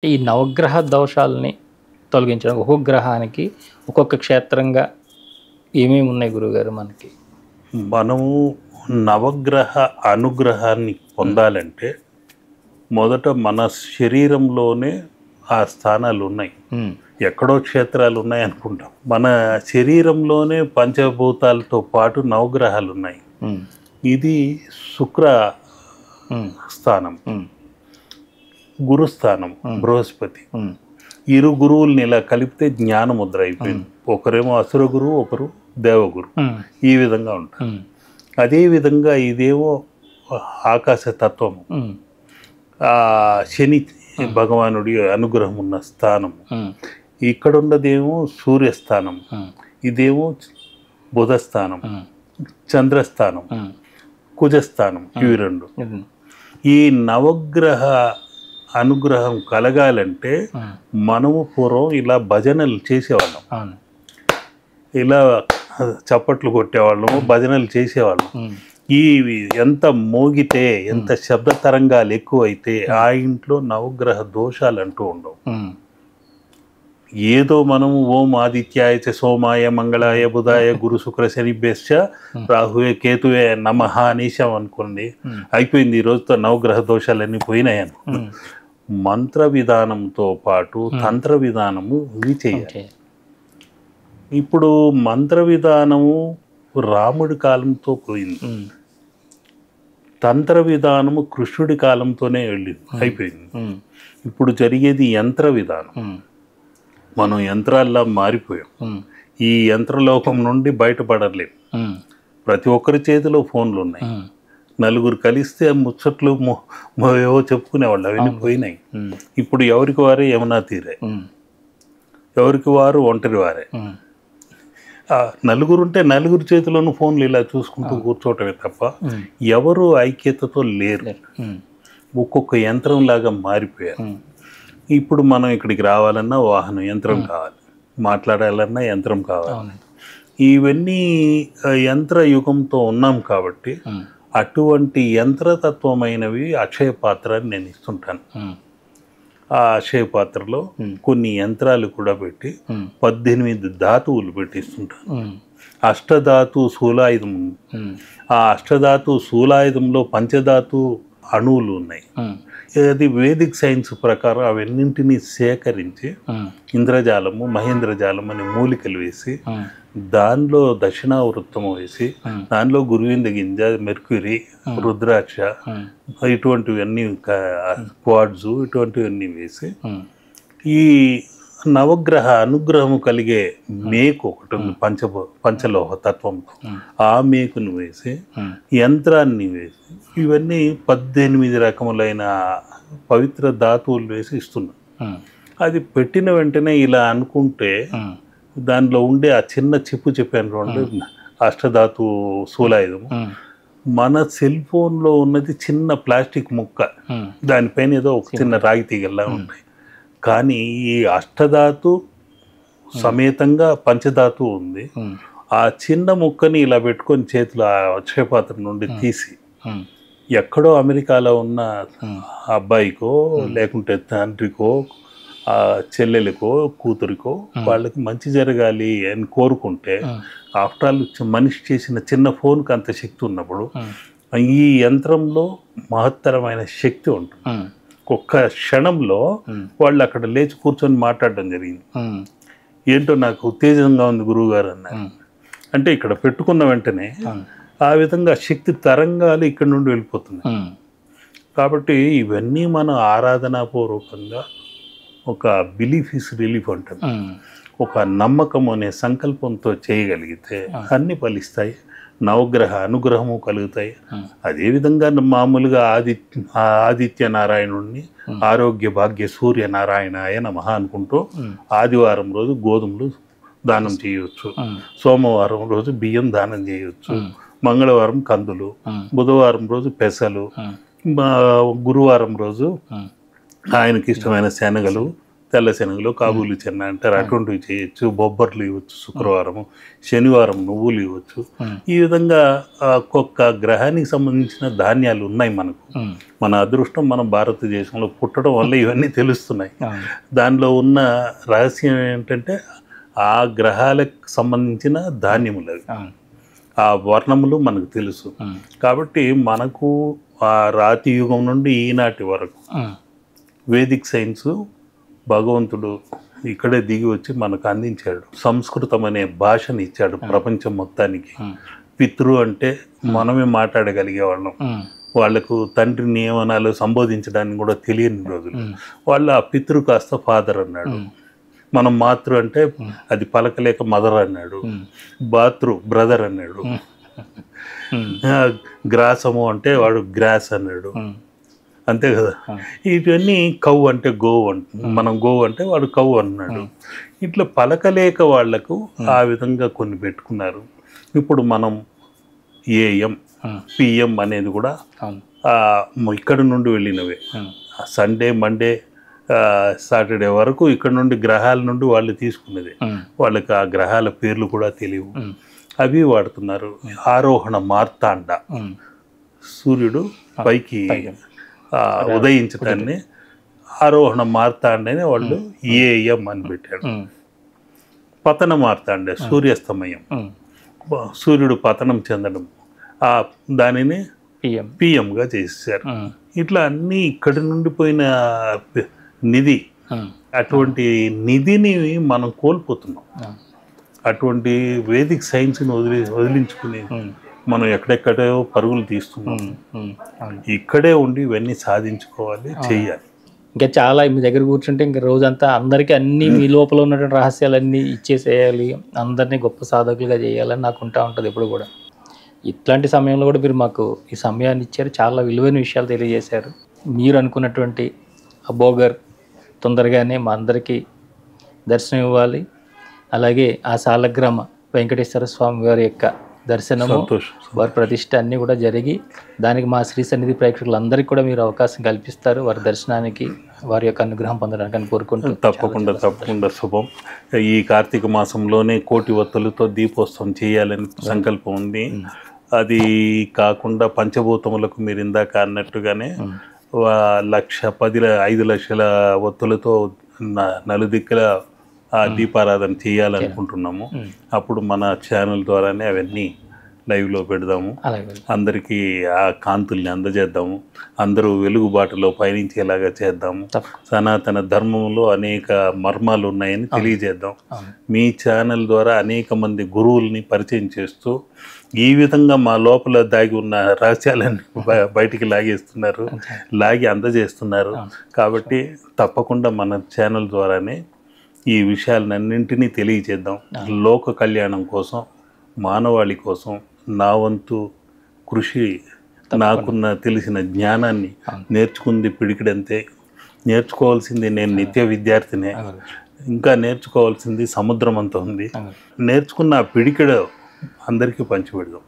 ఈ నవగ్రహ దోషాలని తొలగించడం ఒక్కొక్క గ్రహానికి ఒక్కొక్క క్షేత్రంగా ఏమేమి ఉన్నాయి గురువుగారు మనకి? మనము నవగ్రహ అనుగ్రహాన్ని పొందాలంటే మొదట మన శరీరంలోనే ఆ స్థానాలు ఉన్నాయి. ఎక్కడో క్షేత్రాలు ఉన్నాయి అనుకుంటాం. మన శరీరంలోనే పంచభూతాలతో పాటు నవగ్రహాలు ఉన్నాయి. ఇది శుక్ర స్థానం, గురుస్థానం బృహస్పతి. ఇరు గురువుల్ని ఇలా కలిపితే జ్ఞానముద్ర అయిపోయింది. ఒకరేమో అసుర గురువు, ఒకరు దేవగురు. ఈ విధంగా ఉంటారు. అదేవిధంగా ఇదేమో ఆకాశ తత్వము, శని భగవానుడి అనుగ్రహం ఉన్న స్థానము. ఇక్కడ ఉన్నదేమో సూర్యస్థానం, ఇదేమో బుధస్థానం, చంద్రస్థానం, కుజస్థానం. ఇవి రెండు. ఈ నవగ్రహ అనుగ్రహం కలగాలంటే మనము పూర్వం ఇలా భజనలు చేసేవాళ్ళం, ఇలా చప్పట్లు కొట్టేవాళ్ళము, భజనలు చేసేవాళ్ళం. ఈ ఎంత మోగితే, ఎంత శబ్ద తరంగాలు ఎక్కువైతే ఆ ఇంట్లో నవగ్రహ దోషాలు అంటూ ఉండవు. ఏదో మనము ఓం ఆదిత్యాయ చ సోమాయ మంగళాయ బుధాయ గురు శుక్ర శనిభ్యశ్చ రాహువే కేతువే నమః అనేసాం అనుకోండి, అయిపోయింది. ఈ రోజుతో నవగ్రహ దోషాలన్నీ పోయినాయి అనుకో. మంత్ర విధానంతో పాటు తంత్ర విధానము ఇవి చేయాలి. ఇప్పుడు మంత్ర విధానము రాముడి కాలంతో పోయింది, తంత్ర విధానము కృష్ణుడి కాలంతోనే అయిపోయింది. ఇప్పుడు జరిగేది యంత్ర విధానం. మనం యంత్రాల్లా మారిపోయాం. ఈ యంత్రలోకం నుండి బయటపడలేం. ప్రతి ఒక్కరి చేతిలో ఫోన్లు ఉన్నాయి. నలుగురు కలిస్తే ముచ్చట్లు ఏవో చెప్పుకునేవాళ్ళు, అవన్నీ పోయినాయి. ఇప్పుడు ఎవరికి వారే యమునా తీరే, ఎవరికి వారు ఒంటరి వారే. నలుగురు ఉంటే నలుగురు చేతిలోనూ ఫోన్లు ఇలా చూసుకుంటూ కూర్చోవటమే తప్ప ఎవరు ఐక్యతతో లేరు. ఒక్కొక్క యంత్రం లాగా మారిపోయారు. ఇప్పుడు మనం ఇక్కడికి రావాలన్నా వాహనం యంత్రం కావాలి, మాట్లాడాలన్నా యంత్రం కావాలి. ఇవన్నీ యంత్ర యుగంతో ఉన్నాం కాబట్టి అటువంటి యంత్రతత్వమైనవి అక్షయ పాత్ర అని నేను ఇస్తుంటాను. ఆ అక్షయ పాత్రలో కొన్ని యంత్రాలు కూడా పెట్టి 18 ధాతువులు పెట్టిస్తుంటాను. అష్టధాతు శూలాయుధం. ఆ అష్టధాతు శూలాయుధంలో పంచధాతు అణువులు ఉన్నాయి. అది వేదిక్ సైన్స్ ప్రకారం అవన్నింటినీ సేకరించి ఇంద్రజాలము, మహేంద్రజాలం అనే మూలికలు వేసి, దానిలో దక్షిణావృత్తం వేసి, దానిలో గురువింద గింజ, మెర్క్యూరీ, రుద్రాక్ష, ఇటువంటివన్నీ క్వాడ్స్, ఇటువంటివన్నీ వేసి ఈ నవగ్రహ అనుగ్రహము కలిగే మేకు ఒకటి ఉంది, పంచలోహ తత్వంతో. ఆ మేకును వేసి, యంత్రాన్ని వేసి, ఇవన్నీ 18 రకములైన పవిత్ర ధాతువులు వేసి ఇస్తున్నాం. అది పెట్టిన వెంటనే ఇలా అనుకుంటే దానిలో ఉండే ఆ చిన్న చిప్పు చెప్పాను రెండు, అష్టధాతు శూలాయుధము. మన సెల్ ఫోన్లో ఉన్నది చిన్న ప్లాస్టిక్ ముక్క, దానిపైన ఏదో ఒక చిన్న రాగి తీగల్లా ఉంటాయి. కానీ ఈ అష్టధాతు సమేతంగా పంచధాతు ఉంది. ఆ చిన్న ముక్కని ఇలా పెట్టుకొని చేతిలో ఆ అక్షయపాత్ర నుండి తీసి ఎక్కడో అమెరికాలో ఉన్న అబ్బాయికో లేకుంటే తండ్రికో ఆ చెల్లెలకో కూతురికో వాళ్ళకి మంచి జరగాలి అని కోరుకుంటే, ఆఫ్టర్ ఆల్ మనిషి చేసిన చిన్న ఫోన్కి అంత శక్తి ఉన్నప్పుడు ఈ యంత్రంలో మహత్తరమైన శక్తి ఉంటుంది. ఒక్క క్షణంలో వాళ్ళు అక్కడ లేచి కూర్చొని మాట్లాడడం జరిగింది. ఏంటో నాకు ఉత్తేజంగా ఉంది గురువుగారు అన్నారు. అంటే ఇక్కడ పెట్టుకున్న వెంటనే ఆ విధంగా శక్తి తరంగాలు ఇక్కడ నుండి వెళ్ళిపోతున్నాయి. కాబట్టి ఇవన్నీ మనం ఆరాధనాపూర్వకంగా ఒక బిలీఫ్ ఇస్ రిలీఫ్ అంటారు, ఒక నమ్మకం అనే సంకల్పంతో చేయగలిగితే అన్ని ఫలిస్తాయి, నవగ్రహ అనుగ్రహము కలుగుతాయి. అదేవిధంగా మామూలుగా ఆదిత్య నారాయణుడిని ఆరోగ్య భాగ్య సూర్య నారాయణాయ నమః అనుకుంటూ ఆదివారం రోజు గోధుమలు దానం చేయవచ్చు, సోమవారం రోజు బియ్యం దానం చేయవచ్చు, మంగళవారం కందులు, బుధవారం రోజు పెసలు, గురువారం రోజు ఆయనకి ఇష్టమైన శనగలు, తెల్ల శనగలు, కాబూలి చెన్న అంటారు, అటువంటివి చేయొచ్చు. బొబ్బర్లు ఇవ్వచ్చు శుక్రవారము, శనివారం నువ్వులు ఇవ్వచ్చు. ఈ విధంగా ఒక్కొక్క గ్రహానికి సంబంధించిన ధాన్యాలు ఉన్నాయి మనకు. మన అదృష్టం మన భారతదేశంలో పుట్టడం వల్ల ఇవన్నీ తెలుస్తున్నాయి. దానిలో ఉన్న రహస్యం ఏంటంటే ఆ గ్రహాలకు సంబంధించిన ధాన్యములు అవి, ఆ వర్ణములు మనకు తెలుసు. కాబట్టి మనకు ఆ రాతి యుగం నుండి ఈనాటి వరకు వేదిక్ సైన్స్ భగవంతుడు ఇక్కడే దిగి వచ్చి మనకు అందించాడు. సంస్కృతం అనే భాషని ఇచ్చాడు ప్రపంచం మొత్తానికి. పితృ అంటే మనమే మాట్లాడగలిగేవాళ్ళం. వాళ్లకు తండ్రి నియమనాలు సంబోధించడానికి కూడా తెలియని రోజులు. వాళ్ళు ఆ పితృ కాస్త ఫాదర్ అన్నాడు. మనం మాతృ అంటే అది పలకలేక మదర్ అన్నాడు. బాతృ బ్రదర్ అన్నాడు. గ్రాసము అంటే వాడు గ్రాస్ అన్నాడు. అంతే కదా. ఇవన్నీ కవ్వు అంటే గోవు మనం గోవు అంటే వాడు కవ్వు అన్నాడు. ఇట్లా పలకలేక వాళ్లకు ఆ విధంగా కొన్ని పెట్టుకున్నారు. ఇప్పుడు మనం ఏఎం పిఎం అనేది కూడా ఇక్కడ నుండి వెళ్ళినవే. సండే మండే సాటర్డే వరకు ఇక్కడ నుండి గ్రహాల నుండి వాళ్ళు తీసుకున్నది. వాళ్ళకి ఆ గ్రహాల పేర్లు కూడా తెలియవు, అవి వాడుతున్నారు. ఆరోహణ మార్తాండ, సూర్యుడు పైకి ఉదయించడాన్ని ఆరోహణ మార్తాండని వాళ్ళు ఏఎం అని పెట్టాడు. పతన మార్తాండ సూర్యాస్తమయం, సూర్యుడు పతనం చెందడం, దానిని పిఎంగా చేశారు. ఇట్లా అన్నీ ఇక్కడి నుండి పోయిన నిధి. అటువంటి నిధిని మనం కోల్పోతున్నాం. అటువంటి వేదిక్ సైన్స్ని వదిలించుకుని మనం ఎక్కడెక్కడో పరుగులు తీస్తున్నాం. ఇక్కడే ఉండి ఇవన్నీ సాధించుకోవాలి, చెయ్యాలి. ఇంకా చాలా మీ దగ్గర కూర్చుంటే ఇంకా రోజంతా అందరికీ అన్నీ మీ లోపల ఉన్నటువంటి రహస్యాలన్నీ ఇచ్చేసేయాలి, అందరినీ గొప్ప సాధకులుగా చేయాలని నాకు ఉంటా ఉంటుంది ఎప్పుడు కూడా. ఇట్లాంటి సమయంలో కూడా మీరు మాకు ఈ సమయాన్ని ఇచ్చారు, చాలా విలువైన విషయాలు తెలియజేశారు. మీరు అనుకున్నటువంటి అబోగర్ తొందరగానే మా అందరికీ దర్శనం ఇవ్వాలి. అలాగే ఆ సాలగ్రామ వెంకటేశ్వర స్వామి వారి యొక్క దర్శనము, వారి ప్రతిష్ట అన్నీ కూడా జరిగి దానికి మా శ్రీ సన్నిధి ప్రేక్షకులందరికీ కూడా మీరు అవకాశం కల్పిస్తారు వారి దర్శనానికి, వారి యొక్క అనుగ్రహం పొందడానికి అని కోరుకుంటూ. తప్పకుండా శుభం. ఈ కార్తీక మాసంలోనే కోటి ఒత్తులతో దీపోత్సవం చేయాలని సంకల్పం ఉంది. అది కాకుండా పంచభూతములకు మీరు ఇందాక అన్నట్టుగానే 5 లక్షల ఒత్తులతో నలుదిక్కుల దీపారాధన చేయాలనుకుంటున్నాము. అప్పుడు మన ఛానల్ ద్వారానే అవన్నీ లైవ్లో పెడదాము, అందరికీ ఆ కాంతుల్ని అందజేద్దాము, అందరూ వెలుగుబాటులో పయనించేలాగా చేద్దాము. సనాతన ధర్మంలో అనేక మర్మాలు ఉన్నాయని తెలియజేద్దాం. మీ ఛానల్ ద్వారా అనేక మంది గురువుల్ని పరిచయం చేస్తూ ఈ విధంగా మా లోపల దాగి ఉన్న రహస్యాలన్నీ బయటికి లాగి అందజేస్తున్నారు. కాబట్టి తప్పకుండా మన ఛానల్ ద్వారానే ఈ విషయాలన్నింటినీ తెలియజేద్దాం. లోక కళ్యాణం కోసం, మానవాళి కోసం నా వంతు కృషి, నాకున్న తెలిసిన జ్ఞానాన్ని నేర్చుకుంది పిడికిడంతే. నేర్చుకోవాల్సింది నేను నిత్య విద్యార్థినే, ఇంకా నేర్చుకోవాల్సింది సముద్రం అంతా ఉంది. నేర్చుకున్న పిడికిడ అందరికీ పంచిపెడదాం.